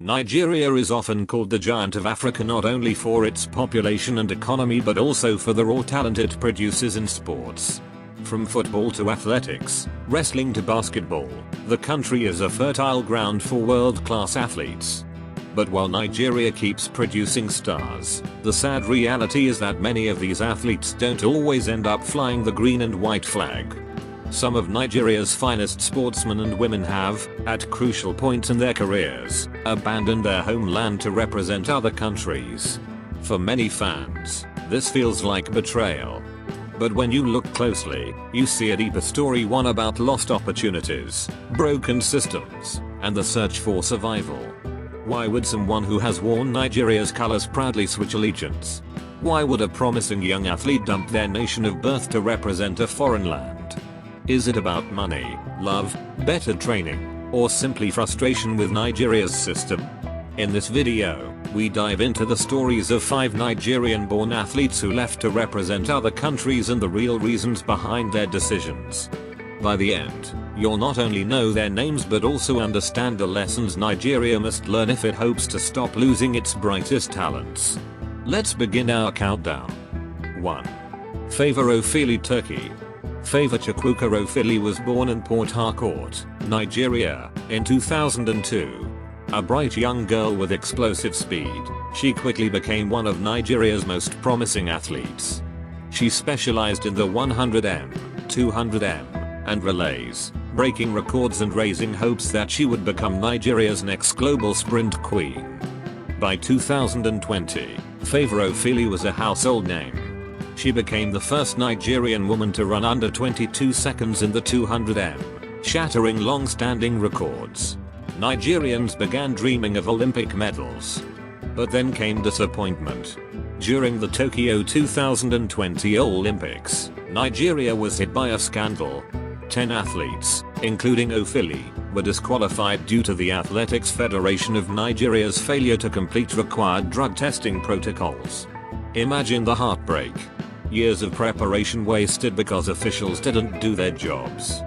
Nigeria is often called the giant of Africa not only for its population and economy but also for the raw talent it produces in sports. From football to athletics, wrestling to basketball, the country is a fertile ground for world-class athletes. But while Nigeria keeps producing stars, the sad reality is that many of these athletes don't always end up flying the green and white flag. Some of Nigeria's finest sportsmen and women have, at crucial points in their careers, abandoned their homeland to represent other countries. For many fans, this feels like betrayal. But when you look closely, you see a deeper story, one about lost opportunities, broken systems, and the search for survival. Why would someone who has worn Nigeria's colors proudly switch allegiance? Why would a promising young athlete dump their nation of birth to represent a foreign land? Is it about money, love, better training, or simply frustration with Nigeria's system? In this video, we dive into the stories of 5 Nigerian-born athletes who left to represent other countries and the real reasons behind their decisions. By the end, you'll not only know their names but also understand the lessons Nigeria must learn if it hopes to stop losing its brightest talents. Let's begin our countdown. 1. Favor Ofili, Turkey. Favor Chukwuka Ofili was born in Port Harcourt, Nigeria, in 2002. A bright young girl with explosive speed, she quickly became one of Nigeria's most promising athletes. She specialized in the 100m, 200m, and relays, breaking records and raising hopes that she would become Nigeria's next global sprint queen. By 2020, Favor Ofili was a household name. She became the first Nigerian woman to run under 22 seconds in the 200m, shattering long-standing records. Nigerians began dreaming of Olympic medals. But then came disappointment. During the Tokyo 2020 Olympics, Nigeria was hit by a scandal. 10 athletes, including Ofili, were disqualified due to the Athletics Federation of Nigeria's failure to complete required drug testing protocols. Imagine the heartbreak. Years of preparation wasted because officials didn't do their jobs.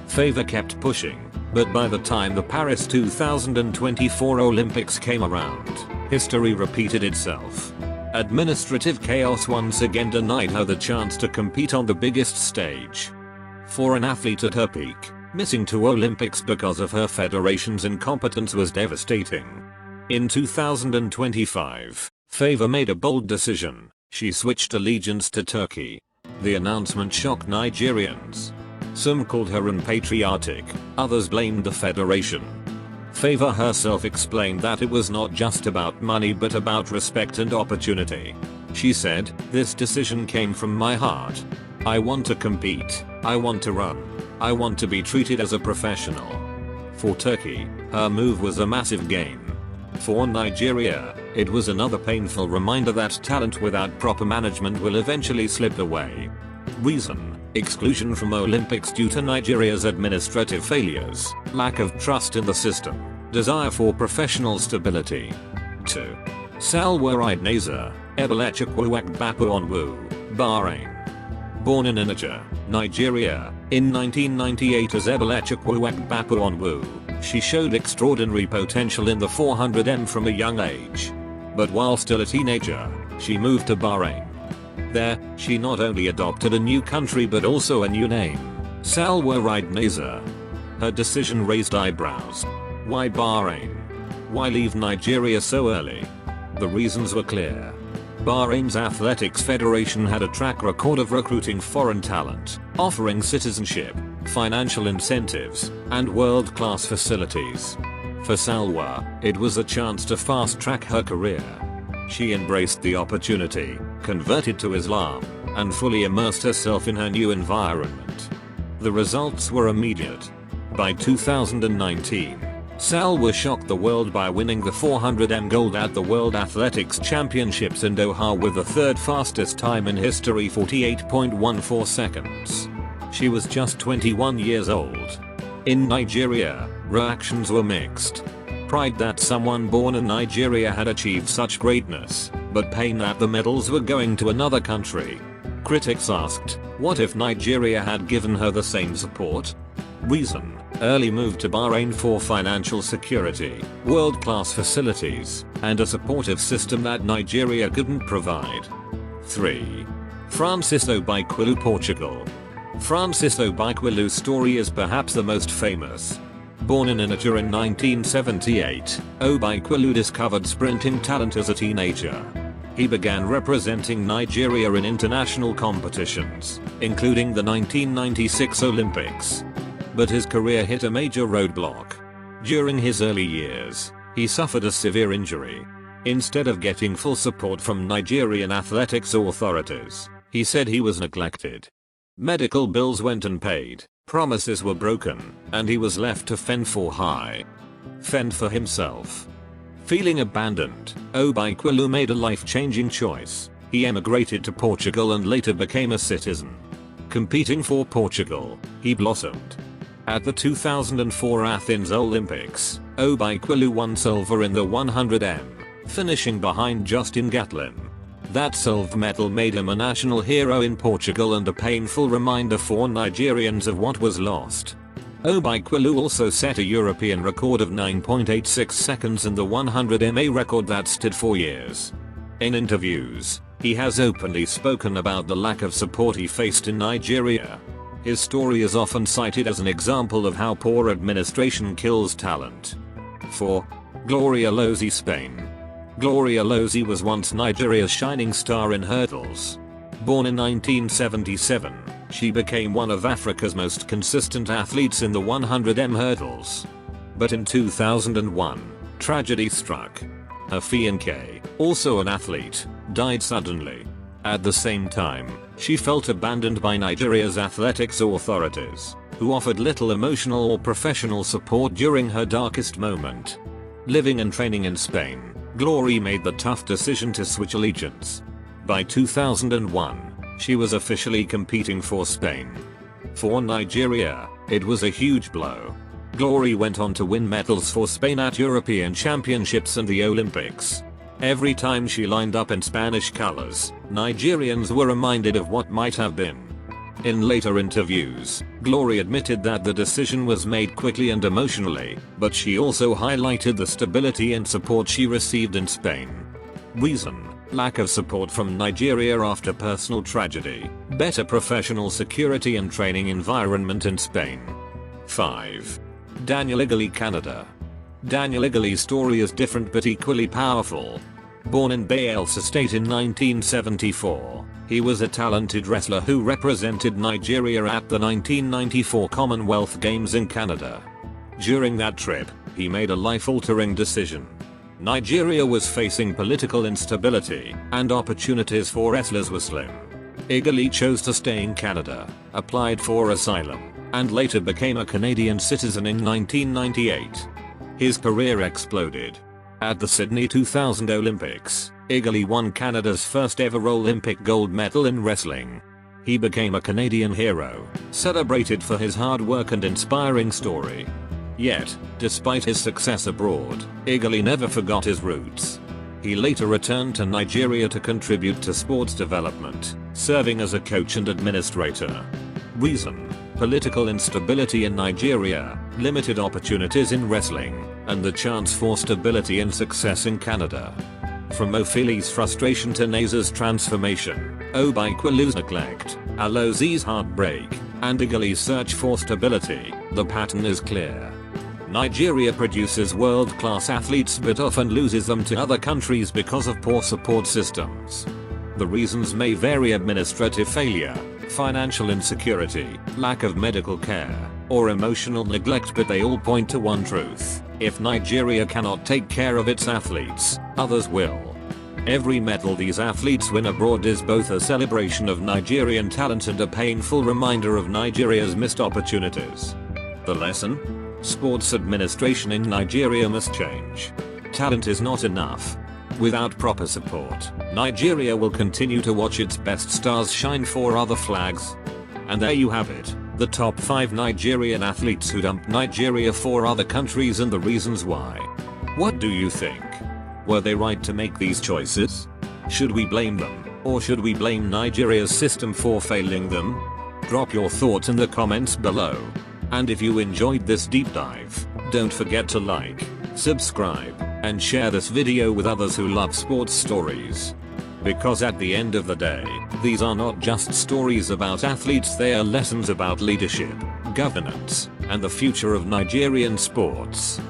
Favor kept pushing, but by the time the Paris 2024 Olympics came around, history repeated itself. Administrative chaos once again denied her the chance to compete on the biggest stage. For an athlete at her peak, missing 2 Olympics because of her federation's incompetence was devastating. In 2025, Favor made a bold decision. She switched allegiance to Turkey. The announcement shocked Nigerians. Some called her unpatriotic, others blamed the federation. Favor herself explained that it was not just about money but about respect and opportunity. She said, "This decision came from my heart. I want to compete, I want to run, I want to be treated as a professional." For Turkey, her move was a massive gain. For Nigeria, it was another painful reminder that talent without proper management will eventually slip away. Reason: exclusion from Olympics due to Nigeria's administrative failures, lack of trust in the system, desire for professional stability. 2. Salwa Naser, Obikwelu, Bahrain. Born in Onitsha, Nigeria, in 1998 as Obikwelu, she showed extraordinary potential in the 400m from a young age. But while still a teenager, she moved to Bahrain. There, she not only adopted a new country but also a new name, Salwa Naser. Her decision raised eyebrows. Why Bahrain? Why leave Nigeria so early? The reasons were clear. Bahrain's Athletics Federation had a track record of recruiting foreign talent, offering citizenship, financial incentives, and world-class facilities. For Salwa, it was a chance to fast-track her career. She embraced the opportunity, converted to Islam, and fully immersed herself in her new environment. The results were immediate. By 2019, Salwa shocked the world by winning the 400m gold at the World Athletics Championships in Doha with the 3rd fastest time in history, 48.14 seconds. She was just 21 years old. In Nigeria, reactions were mixed. Pride that someone born in Nigeria had achieved such greatness, but pain that the medals were going to another country. Critics asked, what if Nigeria had given her the same support? Reason: early move to Bahrain for financial security, world-class facilities, and a supportive system that Nigeria couldn't provide. 3. Francis Obikwelu, Portugal. Francis Obikwelu's story is perhaps the most famous. Born in Onitsha in 1978, Obikwelu discovered sprinting talent as a teenager. He began representing Nigeria in international competitions, including the 1996 Olympics. But his career hit a major roadblock. During his early years, he suffered a severe injury. Instead of getting full support from Nigerian athletics authorities, he said he was neglected. Medical bills went unpaid, promises were broken, and he was left to fend for himself. Feeling abandoned, Obikwelu made a life-changing choice. He emigrated to Portugal and later became a citizen. Competing for Portugal, he blossomed. At the 2004 Athens Olympics, Obikwelu won silver in the 100m, finishing behind Justin Gatlin. That silver medal made him a national hero in Portugal and a painful reminder for Nigerians of what was lost. Obikwelu also set a European record of 9.86 seconds in the 100m, a record that stood for years. In interviews, he has openly spoken about the lack of support he faced in Nigeria. His story is often cited as an example of how poor administration kills talent. 4. Gloria Alozie, Spain. Gloria Alozie was once Nigeria's shining star in hurdles. Born in 1977, she became one of Africa's most consistent athletes in the 100m hurdles. But in 2001, tragedy struck. Her fiancé, also an athlete, died suddenly. At the same time, she felt abandoned by Nigeria's athletics authorities, who offered little emotional or professional support during her darkest moment. Living and training in Spain, Gloria made the tough decision to switch allegiance. By 2001, she was officially competing for Spain. For Nigeria, it was a huge blow. Gloria went on to win medals for Spain at European Championships and the Olympics. Every time she lined up in Spanish colors, Nigerians were reminded of what might have been. In later interviews, Gloria admitted that the decision was made quickly and emotionally, but she also highlighted the stability and support she received in Spain. Reason: lack of support from Nigeria after personal tragedy, better professional security and training environment in Spain. 5. Daniel Igali, Canada. Daniel Igali's story is different but equally powerful. Born in Bayelsa State in 1974, he was a talented wrestler who represented Nigeria at the 1994 Commonwealth Games in Canada. During that trip, he made a life-altering decision. Nigeria was facing political instability, and opportunities for wrestlers were slim. Igali chose to stay in Canada, applied for asylum, and later became a Canadian citizen in 1998. His career exploded. At the Sydney 2000 Olympics, Igali won Canada's first ever Olympic gold medal in wrestling. He became a Canadian hero, celebrated for his hard work and inspiring story. Yet, despite his success abroad, Igali never forgot his roots. He later returned to Nigeria to contribute to sports development, serving as a coach and administrator. Reason: political instability in Nigeria, limited opportunities in wrestling, and the chance for stability and success in Canada. From Ofili's frustration to Naser's transformation, Obikwelu's neglect, Alozie's heartbreak, and Igali's search for stability, the pattern is clear. Nigeria produces world-class athletes but often loses them to other countries because of poor support systems. The reasons may vary: administrative failure, financial insecurity, lack of medical care, or emotional neglect, but they all point to one truth: if Nigeria cannot take care of its athletes, others will. Every medal these athletes win abroad is both a celebration of Nigerian talent and a painful reminder of Nigeria's missed opportunities. The lesson? Sports administration in Nigeria must change. Talent is not enough. Without proper support, Nigeria will continue to watch its best stars shine for other flags. And there you have it, the top 5 Nigerian athletes who dumped Nigeria for other countries and the reasons why. What do you think? Were they right to make these choices? Should we blame them, or should we blame Nigeria's system for failing them? Drop your thoughts in the comments below. And if you enjoyed this deep dive, don't forget to like, subscribe, and share this video with others who love sports stories. Because at the end of the day, these are not just stories about athletes, they are lessons about leadership, governance, and the future of Nigerian sports.